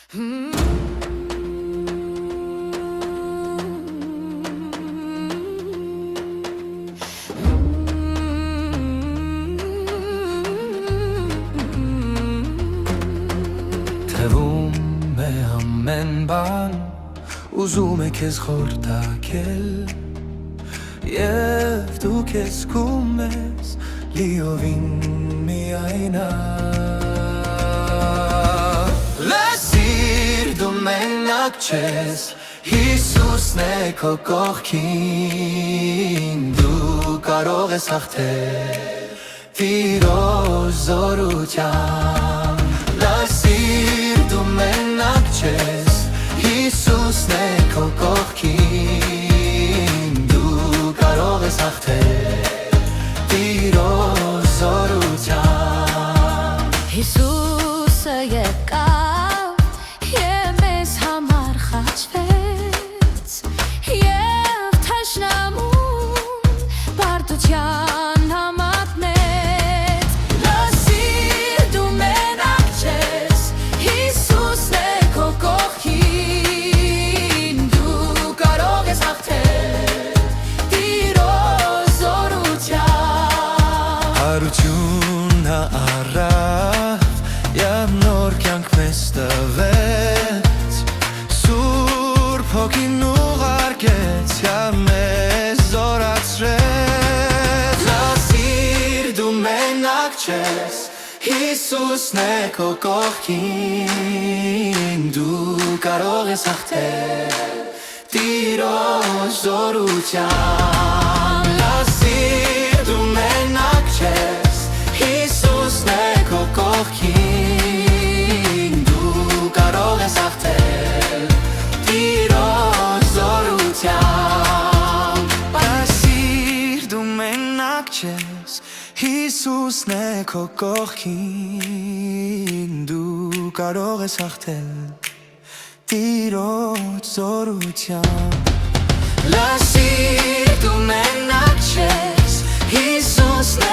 Թվում է ամեն բան ուզում է քեզ խորտակել Եվ դու քեզ զգում ես լիովին միայնակ Լսիր դու մենակ չես Հիսուսն է քո կողքին Դու կարող ես հաղթել Տիրոջ զորությամբ Լսիր դու մենակ չես Հիսուսն է քո կողքին Դու կարող ես հաղթել Տիրոջ զորությամբ Հիսուսը եկավ և մեզ համար խաչվեց և թշնամուն պարտության համակնեց Լսիր դու մենակ չես Հիսուսն է քո կողքին Դու կարող ես հաղթել Տիրոջ զորությամբ Հարությունը առավ Եվ նոր կյանք մեզ տվեց Սուրբ հոգին ուղարկեց Եվ մեզ զորացրեց Լսիր դու մենակ չես Հիսուսն է քո կողքին Դու կարող ես հաղթել Տիրոջ զորությամբ Լսիր դու մենակ չես Հիսուսն է քո կողքին Դու կարող ես հաղթել Տիրոջ զորությամբ Լսիր դու մենակ չես Հիսուսն է քո կողքին Դու կարող ես հաղթել Տիրոջ զորությամբ Լսիր դու մենակ չես Հիսուսն է